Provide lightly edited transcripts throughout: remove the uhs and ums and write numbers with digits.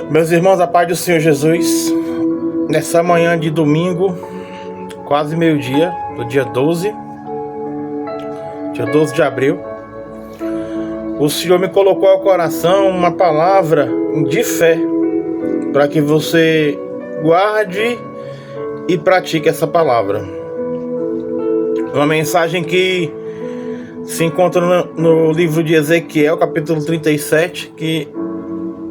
Meus irmãos, a paz do Senhor Jesus, nessa manhã de domingo, quase meio-dia, do dia 12 de abril, o Senhor me colocou ao coração uma palavra de fé, para que você guarde e pratique essa palavra. Uma mensagem que se encontra no livro de Ezequiel, capítulo 37, que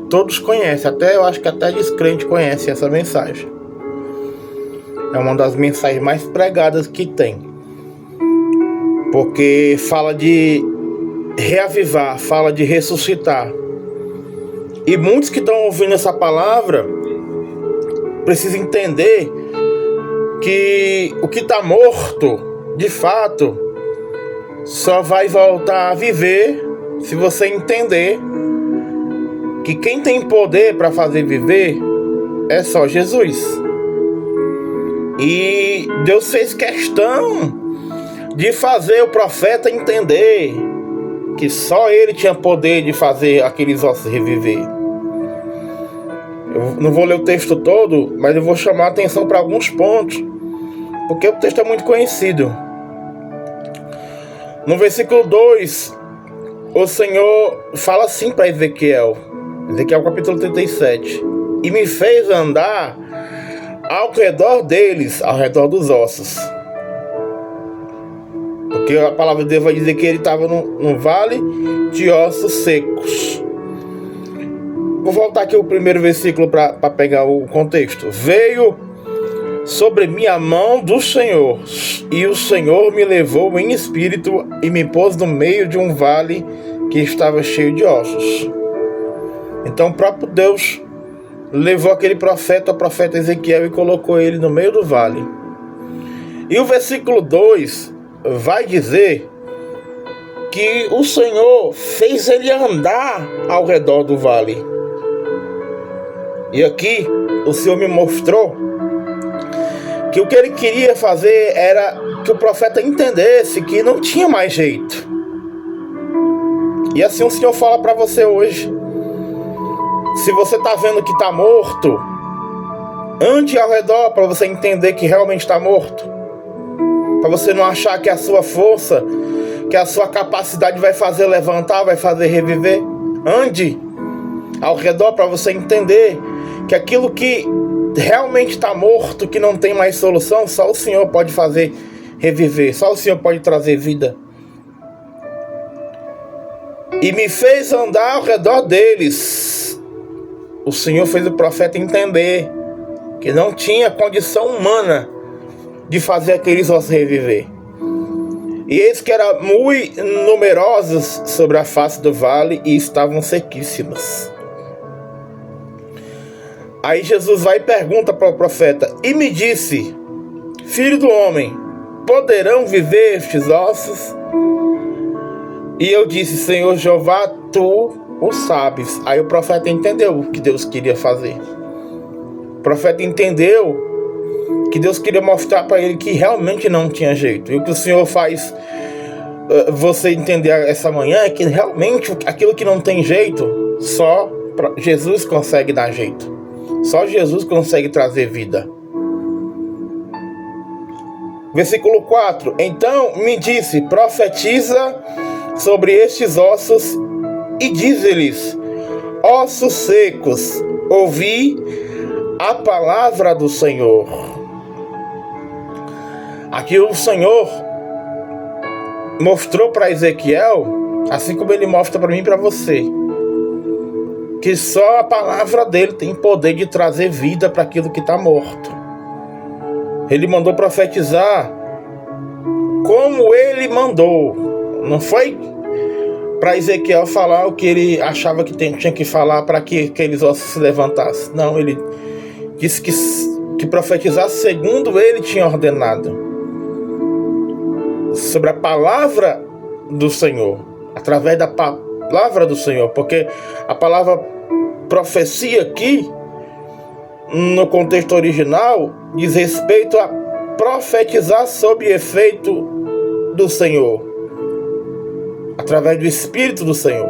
todos conhecem, eu acho que até descrente conhece essa mensagem. É uma das mensagens mais pregadas que tem, porque fala de reavivar, fala de ressuscitar. E muitos que estão ouvindo essa palavra precisam entender que o que está morto, de fato, só vai voltar a viver se você entender que quem tem poder para fazer viver é só Jesus. E Deus fez questão de fazer o profeta entender que só ele tinha poder de fazer aqueles ossos reviver. Eu não vou ler o texto todo, mas eu vou chamar a atenção para alguns pontos, porque o texto é muito conhecido. No versículo 2, o Senhor fala assim para Ezequiel capítulo 37: e me fez andar ao redor deles, ao redor dos ossos. Porque a palavra de Deus vai dizer que ele estava num vale de ossos secos. Vou voltar aqui o primeiro versículo para pegar o contexto. Veio sobre mim a mão do Senhor, e o Senhor me levou em espírito e me pôs no meio de um vale que estava cheio de ossos. Então o próprio Deus levou aquele profeta, o profeta Ezequiel, e colocou ele no meio do vale. E o versículo 2 vai dizer que o Senhor fez ele andar ao redor do vale. E aqui o Senhor me mostrou que o que ele queria fazer era que o profeta entendesse que não tinha mais jeito. E assim o Senhor fala para você hoje: se você está vendo que está morto, ande ao redor para você entender que realmente está morto. Para você não achar que a sua força, que a sua capacidade vai fazer levantar, vai fazer reviver. Ande ao redor para você entender que aquilo que realmente está morto, que não tem mais solução, só o Senhor pode fazer reviver, só o Senhor pode trazer vida. E me fez andar ao redor deles. O Senhor fez o profeta entender que não tinha condição humana de fazer aqueles ossos reviver. E eles que eram muito numerosos sobre a face do vale e estavam sequíssimos. Aí Jesus vai e pergunta para o profeta: e me disse, filho do homem, poderão viver estes ossos? E eu disse: Senhor Jeová, tu o sabes. Aí o profeta entendeu o que Deus queria fazer. O profeta entendeu que Deus queria mostrar para ele que realmente não tinha jeito. E o que o Senhor faz você entender essa manhã é que realmente aquilo que não tem jeito, só Jesus consegue dar jeito. Só Jesus consegue trazer vida. Versículo 4. Então me disse: profetiza sobre estes ossos e dize-lhes: ossos secos, ouvi a palavra do Senhor. Aqui o Senhor mostrou para Ezequiel, assim como ele mostra para mim e para você, que só a palavra dele tem poder de trazer vida para aquilo que está morto. Ele mandou profetizar como ele mandou. Não foi para Ezequiel falar o que ele achava que tinha que falar para que aqueles ossos se levantassem. Não, ele disse que profetizasse segundo ele tinha ordenado, sobre a palavra do Senhor, através da palavra do Senhor, porque a palavra profecia aqui, no contexto original, diz respeito a profetizar sob efeito do Senhor, através do Espírito do Senhor.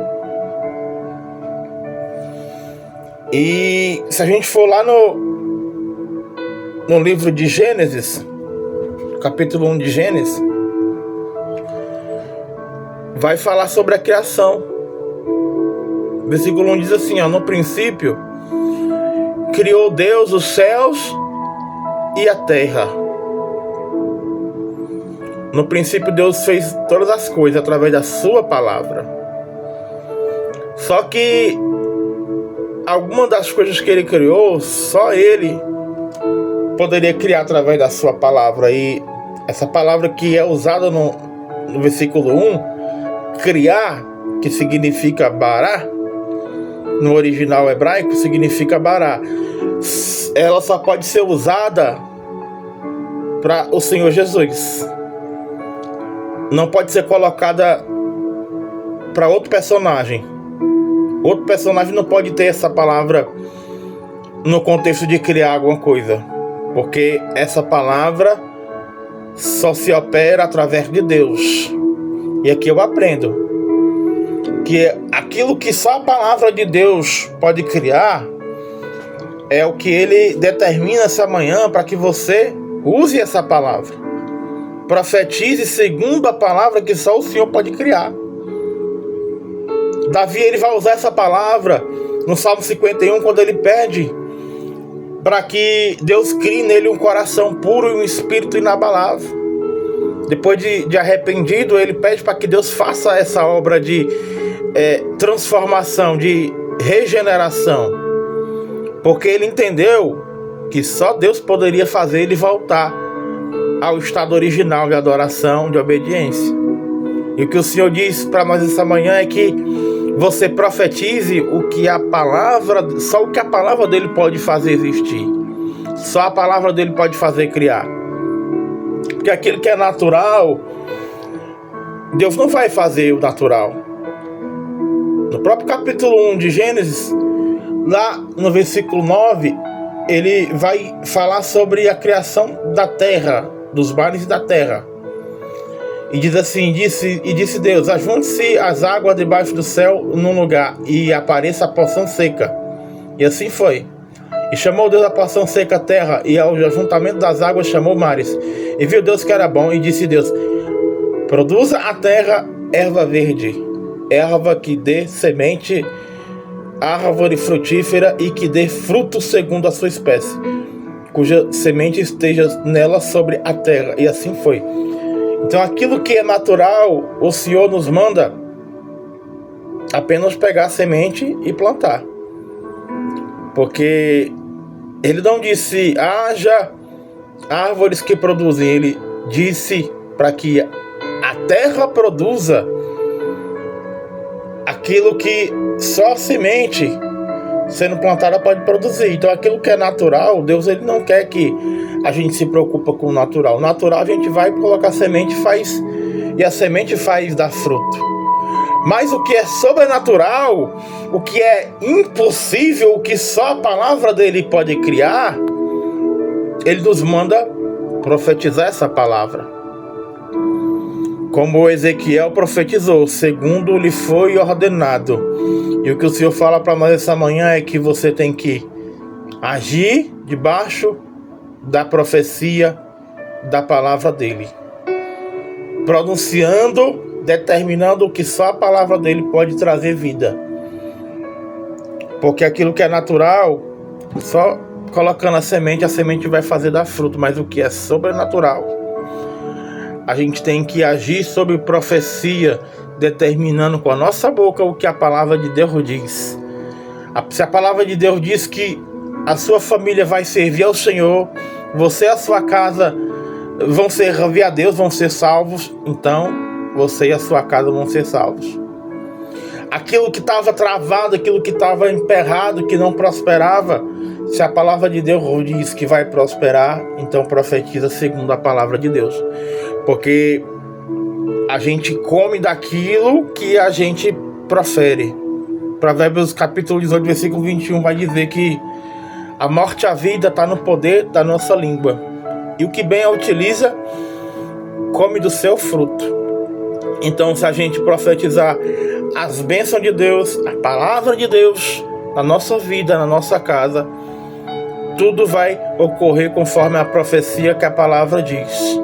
E se a gente for lá no livro de Gênesis, capítulo 1 de Gênesis, vai falar sobre a criação. Versículo 1 diz assim, no princípio criou Deus os céus e a terra. No princípio Deus fez todas as coisas através da sua palavra. Só que algumas das coisas que ele criou, só ele poderia criar através da sua palavra. E essa palavra que é usada no versículo 1, criar, que significa bará, no original hebraico significa bará, ela só pode ser usada para o Senhor Jesus. Não pode ser colocada para outro personagem. Outro personagem não pode ter essa palavra no contexto de criar alguma coisa, porque essa palavra só se opera através de Deus. E aqui eu aprendo que aquilo que só a palavra de Deus pode criar é o que ele determina essa manhã para que você use essa palavra. Profetize segundo a palavra que só o Senhor pode criar. Davi, ele vai usar essa palavra no Salmo 51, quando ele pede para que Deus crie nele um coração puro e um espírito inabalável. Depois de arrependido, ele pede para que Deus faça essa obra de transformação, de regeneração, porque ele entendeu que só Deus poderia fazer ele voltar ao estado original de adoração, de obediência. E o que o Senhor diz para nós essa manhã é que você profetize o que a palavra, só o que a palavra dele pode fazer existir, só a palavra dele pode fazer criar. Porque aquilo que é natural, Deus não vai fazer o natural. No próprio capítulo 1 de Gênesis, lá no versículo 9, ele vai falar sobre a criação da terra, dos mares e da terra. E diz assim, disse Deus, ajunte-se as águas debaixo do céu num lugar, e apareça a porção seca. E assim foi. E chamou Deus a porção seca a terra, e ao ajuntamento das águas chamou mares. E viu Deus que era bom, e disse Deus, produza a terra erva verde, erva que dê semente, árvore frutífera e que dê fruto segundo a sua espécie, cuja semente esteja nela sobre a terra. E assim foi. Então aquilo que é natural, o Senhor nos manda apenas pegar a semente e plantar. Porque ele não disse, haja árvores que produzem. Ele disse para que a terra produza aquilo que só a semente sendo plantada pode produzir. Então aquilo que é natural, Deus ele não quer que a gente se preocupe com o natural. O natural a gente vai colocar semente e a semente faz dar fruto. Mas o que é sobrenatural, o que é impossível, o que só a palavra dele pode criar, ele nos manda profetizar essa palavra. Como Ezequiel profetizou, segundo lhe foi ordenado. E o que o Senhor fala para nós essa manhã é que você tem que agir debaixo da profecia da palavra dele, pronunciando, determinando o que só a palavra dele pode trazer vida. Porque aquilo que é natural, só colocando a semente vai fazer dar fruto. Mas o que é sobrenatural, a gente tem que agir sobre profecia, determinando com a nossa boca o que a palavra de Deus diz. Se a palavra de Deus diz que a sua família vai servir ao Senhor, você e a sua casa vão servir a Deus, vão ser salvos, então você e a sua casa vão ser salvos. Aquilo que estava travado, aquilo que estava emperrado, que não prosperava, se a palavra de Deus diz que vai prosperar, então profetiza segundo a palavra de Deus. Porque a gente come daquilo que a gente profere. Provérbios capítulo 18, versículo 21 vai dizer que a morte e a vida está no poder da nossa língua. E o que bem a utiliza, come do seu fruto. Então, se a gente profetizar as bênçãos de Deus, a palavra de Deus, na nossa vida, na nossa casa, tudo vai ocorrer conforme a profecia que a palavra diz.